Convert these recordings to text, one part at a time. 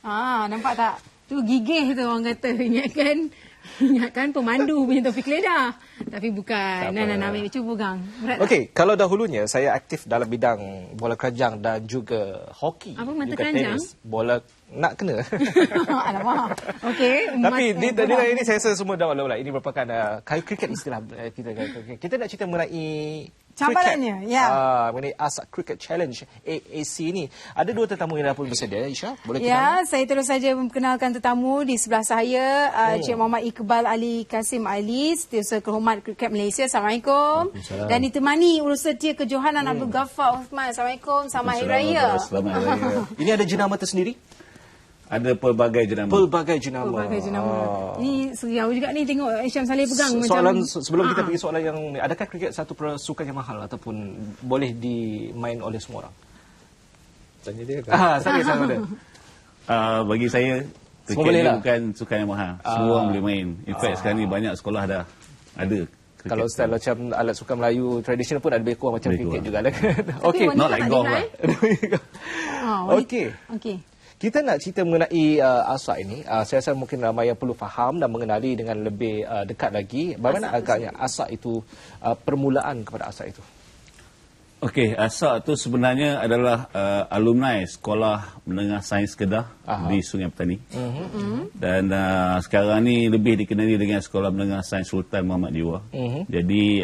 Nampak tak? Tu gigih tu orang kata. Ingatkan pemandu punya Taufik Keledar. Tapi bukan. Nak ambil cuba pegang. Okey, kalau dahulunya saya aktif dalam bidang bola keranjang dan juga hoki. Apa mata juga keranjang? tenis, bola nak kena. Alamak. Okey. Tapi di ini saya rasa semua dah bola. Ini merupakan kayu kriket istilah kita. Kita nak cerita mengenai cabarannya, ya. Mengenai ASAC Cricket Challenge AAC ini. Ada dua tetamu yang dah pun bersedia, Isha. Boleh kita? Ya, saya terus saja memperkenalkan tetamu di sebelah saya, Cik Muhammad Iqbal Ali Kasim Ali, Setiausaha Kehormat Kriket Malaysia. Assalamualaikum. Dan ditemani Urussetia Kejohanan Abdul Ghaffar Osman. Assalamualaikum. Selamat Hari Raya. Selamat Hari Raya. Ini ada jenama tersendiri? Ada pelbagai jenama. Pelbagai jenama. Ini sejauh juga ni tengok Syam Saleh pegang. Sebelum kita pergi soalan yang ni, adakah kriket satu persukan yang mahal ataupun boleh dimain oleh semua orang? Tanya dia kan? Sama dia. Bagi saya, kriket ni bukan sukan yang mahal. Semua orang boleh main. In fact, sekarang ni banyak sekolah dah ada kriket. Kalau style macam alat sukan Melayu tradisional pun ada lebih kurang macam kriket juga. Okey, not like golf lah. Okey. Kita nak cerita mengenai ASAC ini. Saya rasa mungkin ramai yang perlu faham dan mengenali dengan lebih dekat lagi. Bagaimana agaknya ASAC itu, permulaan kepada ASAC itu? Okey, ASAC itu sebenarnya adalah alumni Sekolah Menengah Sains Kedah di Sungai Petani. Dan sekarang ni lebih dikenali dengan Sekolah Menengah Sains Sultan Muhammad Jiwa. Jadi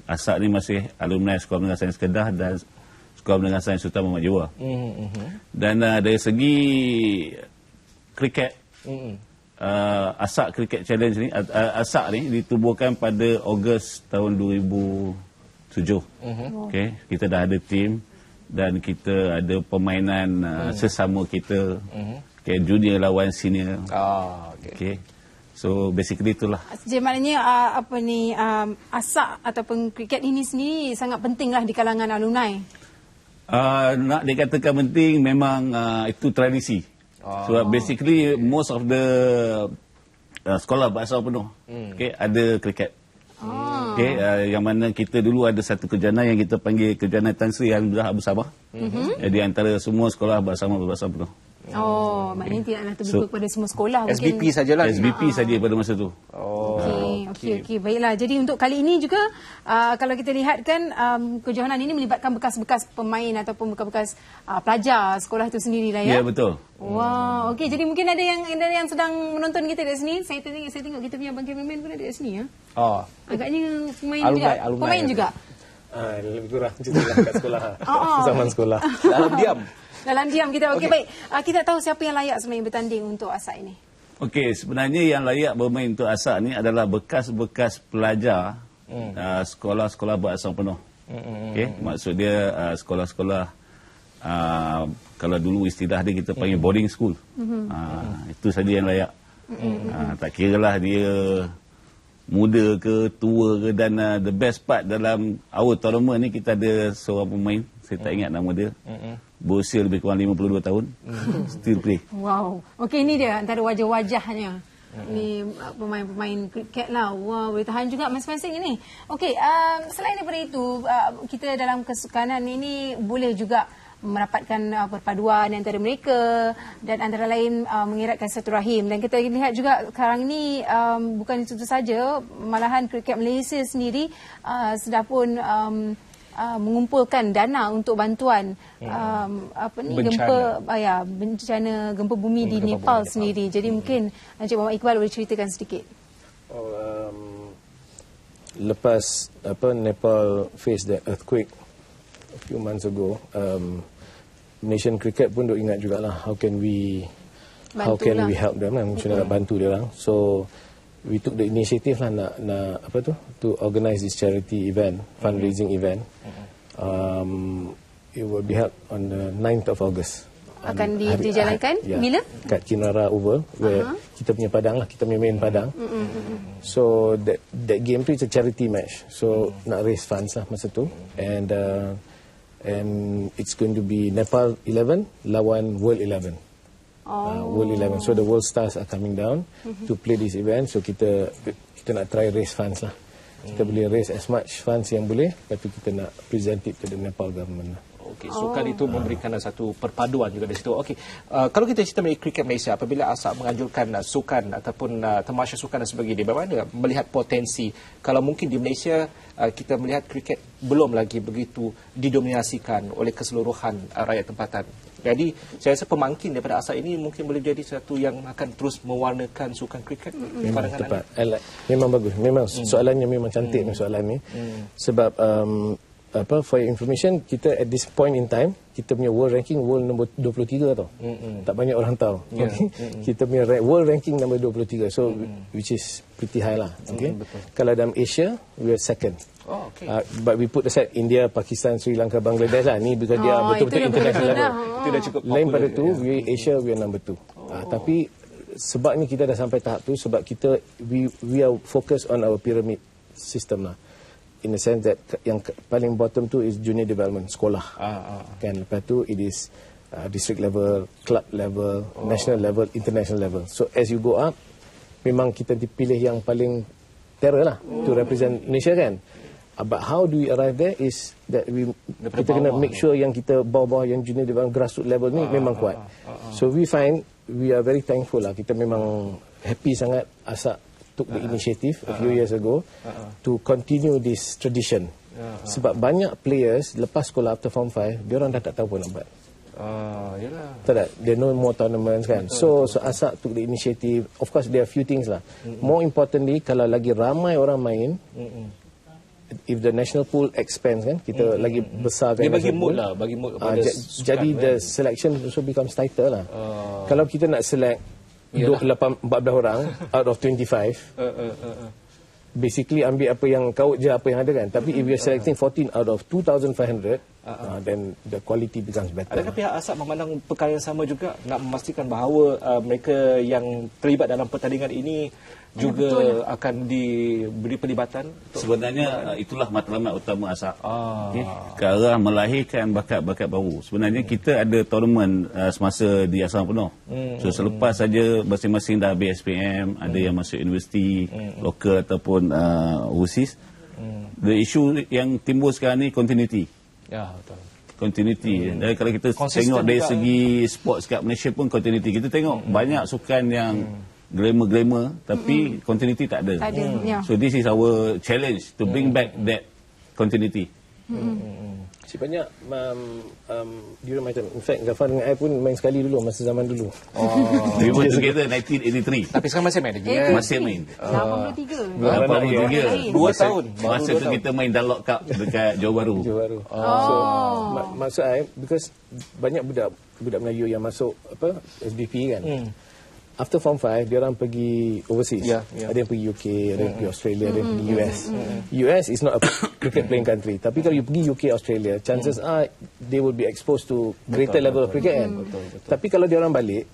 ASAC ni masih alumni Sekolah Menengah Sains Kedah dan Sekolah Menengah Sains Sultan Muhammad Jiwa. Dan dari segi kriket, ASAC Cricket Challenge ni, ASAC ni ditubuhkan pada Ogos tahun 2007. Okay, kita dah ada tim dan kita ada permainan sesama kita, okay, junior lawan senior. Okay. So basically itulah. Jadi maknanya ASAC ataupun kriket ini sendiri sangat pentinglah di kalangan alumni. Nak dikatakan penting, memang itu tradisi. So basically most of the sekolah beasal penuh okay, ada kriket. Okay, yang mana kita dulu ada satu kejohanan yang kita panggil kejohanan Tan Sri Alhamdulillah Bersama. Jadi antara semua sekolah bersama penuh. Maknanya tidaklah terbuka kepada semua sekolah. SBP sajalah. SBP saja pada masa tu. Okey. Baiklah. Jadi untuk kali ini juga, kalau kita lihat kan, kejohanan ini melibatkan bekas-bekas pemain ataupun bekas-bekas pelajar sekolah itu sendirilah ya. Ya, betul. Wow. Okey, jadi mungkin ada yang sedang menonton kita dari sini. Saya tengok kita punya abang cameraman pun ada dari sini ya. Agaknya pemain alumni, pemain juga. Lebih kurang macam itulah kat sekolah. Zaman sekolah. Dalam diam kita. Okey, baik. Kita tahu siapa yang layak sebenarnya bertanding untuk ASAC ini. Okey, sebenarnya yang layak bermain untuk ASAC ni adalah bekas-bekas pelajar sekolah-sekolah berasal penuh. Okey, maksud dia sekolah-sekolah kalau dulu istilah dia kita panggil boarding school. Itu saja yang layak. Tak kiralah dia muda ke tua ke, dan the best part dalam our tournament ni kita ada seorang pemain, saya tak ingat nama dia. Berusia lebih kurang 52 tahun. Still play. Wow. Okey, ini dia antara wajah-wajahnya. Ini pemain-pemain kriket lah. Wah, boleh tahan juga masing-masing ini. Okey, selain daripada itu, kita dalam kesukanan ini boleh juga merapatkan perpaduan antara mereka dan antara lain mengeratkan silaturahim. Dan kita lihat juga sekarang ini bukan itu saja, malahan kriket Malaysia sendiri sudah pun mengumpulkan dana untuk bantuan bencana gempa bumi di Nepal sendiri. Jadi mungkin Encik Muhammad Iqbal boleh ceritakan sedikit. Lepas Nepal faced that earthquake a few months ago, Malaysian Cricket pun duk ingat jugalah how can we help them, macam mana nak bantu dia orang. So we took the initiative lah nak to organize this charity event, fundraising event. It will be held on the 9th of August. Akan dijalankan bila? Kat Kinara Oval, where kita punya padang lah, kita punya main padang. So that game tu is a charity match. So nak raise funds lah masa tu, and it's going to be Nepal 11 lawan World 11. World 11. So the world stars are coming down to play this event. So kita nak try raise funds lah. Kita boleh raise as much funds yang boleh, tapi kita nak present it to the Nepal government lah. Okey, sukan itu memberikan satu perpaduan juga di situ. Okey, kalau kita cerita mengenai kriket Malaysia, apabila ASAP menganjurkan sukan ataupun tamasya sukan dan sebagainya, bagaimana melihat potensi kalau mungkin di Malaysia kita melihat kriket belum lagi begitu didominasikan oleh keseluruhan rakyat tempatan. Jadi saya rasa pemangkin daripada ASAP ini mungkin boleh jadi satu yang akan terus mewarnakan sukan kriket. Memang tepat. Memang bagus. Memang soalannya memang cantik soalan ni. Sebab for your information, kita at this point in time, kita punya world ranking world nombor 23 tau. Tak banyak orang tahu. Okay? Kita punya world ranking nombor 23. So which is pretty high lah. Okay? Kalau dalam Asia, we are second. Oh, okay. But we put aside India, Pakistan, Sri Lanka, Bangladesh lah. Ni because dia betul-betul international level. Itu dah cukup Lain pada tu, we Asia, we are number 2. Tapi sebabnya kita dah sampai tahap tu, sebab kita we are focused on our pyramid system lah. In the sense that yang paling bottom tu is junior development, sekolah. Kan, lepas tu it is district level, club level, national level, international level. So as you go up, memang kita dipilih yang paling terror lah to represent Malaysia kan. But how do we arrive there is that kita kena make sure yang kita bawah-bawah yang junior development grassroots level ni memang kuat. So we find we are very thankful lah. Kita memang happy sangat ASAP took the initiative a few years ago to continue this tradition. Sebab banyak players lepas sekolah after form 5, dia orang dah tak tahu pun nak buat. Yalah. Tak, there no more tournaments kan. So ASAP took the initiative. Of course there are few things lah. More importantly, kalau lagi ramai orang main, if the national pool expands kan, kita lagi besar kan. Dia bagi mood lah, bagi mood kepada jadi the selection also becomes tighter lah. Kalau kita nak select 14 orang out of 25, basically ambil apa yang kau je apa yang ada kan. Tapi if we are selecting 14 out of 2,500, then the quality becomes better. Adakah pihak ASAP memandang perkara yang sama juga, nak memastikan bahawa mereka yang terlibat dalam pertandingan ini juga akan diberi pelibatan? Sebenarnya itulah matlamat utama ASAP. Ke arah melahirkan bakat-bakat baru. Sebenarnya kita ada tournament semasa di asrama penuh. So selepas saja masing-masing dah habis SPM, ada yang masuk universiti lokal ataupun overseas. The issue yang timbul sekarang ni continuity. Ya, betul. Continuity. Dan kalau kita tengok dari segi sports kat Malaysia pun continuity. Kita tengok banyak sukan yang glamour-glamour tapi continuity tak ada. Tak ada. So this is our challenge to bring back that continuity. Si banyak during my time. In fact, Ghaffar dengan I pun main sekali dulu masa zaman dulu. We were together 1983. Tapi sekarang masih main lagi. Masih main. 83. 83. 2 tahun. Masa tu kita main Dunlop Cup dekat Johor Bahru. So maksud I, because banyak budak Melayu yang masuk SBP kan. After form 5, dia orang pergi overseas. Ada yang pergi UK, ada yang pergi Australia, ada yang pergi US. US is not a cricket playing country. Tapi kalau you pergi UK, Australia, chances are they will be exposed to greater level of cricket kan. Tapi kalau dia orang balik,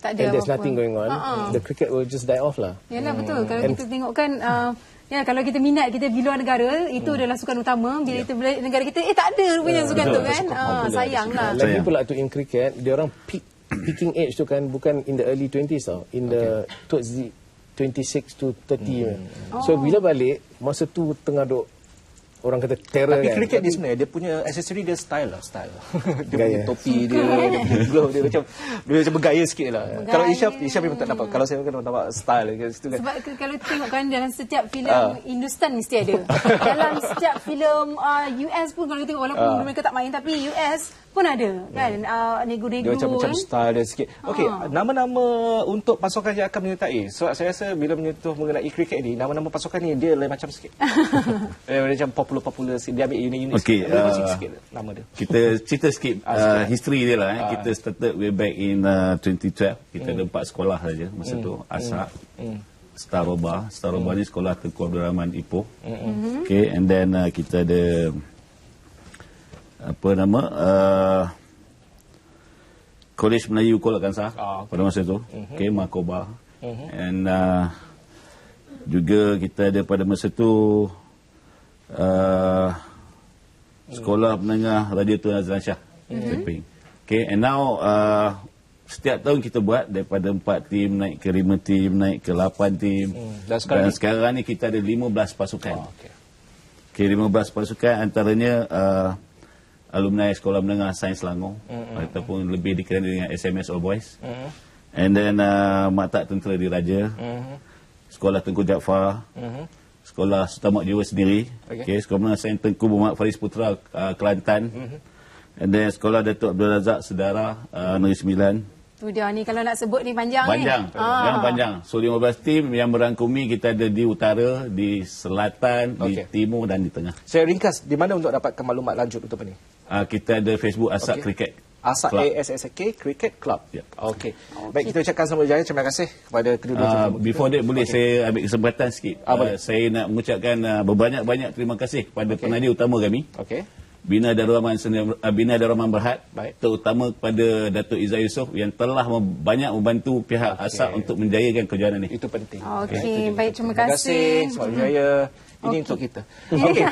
tak ada and there's apa-apa. nothing going on, the cricket will just die off lah. Yalah betul. Kalau kita tengok kan, kalau kita minat kita pergi luar negara, itu adalah sukan utama. Bila kita balik negara kita, tak ada rupanya sukan tu kan. Sayanglah. Lagi pula tu in cricket, dia orang peaking age tu kan bukan in the early 20s tau, in the towards the 26 to 30. So bila balik masa tu tengah duk orang kata terror tapi kan. kriket dia sebenarnya dia punya aksesori dia style. Dia punya topi dia punya glove dia macam bergaya sikit lah. Kalau Isha memang tak nampak. Kalau saya memang nampak style kat situ kan. Sebab kalau tengok kan dalam setiap filem Hindustan mesti ada. Dalam setiap filem US pun kalau tengok walaupun mereka tak main tapi US pun ada kan. Nego-nego dia macam style dia sikit. Okey, nama-nama untuk pasukan yang akan menyertai. So saya rasa bila menyentuh mengenai kriket ni, nama-nama pasukan ni dia lain macam sikit. Macam popular sikit. Dia ambil unik-unik sikit. Sikit nama dia. Kita cerita sikit history dia lah. Kita started way back in 2012. Kita ada 4 sekolah saja masa tu. ASAP, Star Roba ni sekolah Tengku Abdul Rahman Ipoh. Okay, and then kita ada Kolej Melayu Kuala Kangsar pada masa tu. Okay, Makoba. And juga kita ada pada masa tu Sekolah Menengah Radio Tun Azlan Shah. Okay, and now setiap tahun kita buat daripada 4 tim naik ke 5 tim, naik ke 8 tim. Dan sekarang ni kita ada 15 pasukan. Okay, 15 pasukan antaranya alumni Sekolah Menengah Sains Selangor, ataupun lebih dikenali dengan SMS All Boys. And then Maktab Tentera Diraja, Sekolah Tengku Jaafar, Sekolah Sultan Mahmud Jiwa sendiri, Sekolah Menengah Sains Tengku Muhammad Faris Putra, Kelantan, and then Sekolah Datuk Abdul Razak Sedara, Negeri Sembilan. Tu dia ni, kalau nak sebut ni panjang ni. Yang panjang. So 15 tim yang merangkumi, kita ada di utara, di selatan, di timur dan di tengah. Saya ringkas, di mana untuk dapatkan maklumat lanjut untuk ini? Kita ada Facebook Asak Cricket. Asak ASSK Cricket Club. Ya. Okey. Baik, kita ucapkan selamat berjaya. Terima kasih kepada kedua-dua tetamu. Before that, boleh saya ambil kesempatan sikit. Saya nak mengucapkan berbanyak-banyak terima kasih kepada penaja utama kami. Bina Darul Rahman Berhad, terutama kepada Datuk Izzah Yusof yang telah banyak membantu pihak ASAK untuk menjayakan kejohanan ini. Itu penting. Okey, baik, terima kasih. Selamat berjaya. Ini untuk kita. Okey.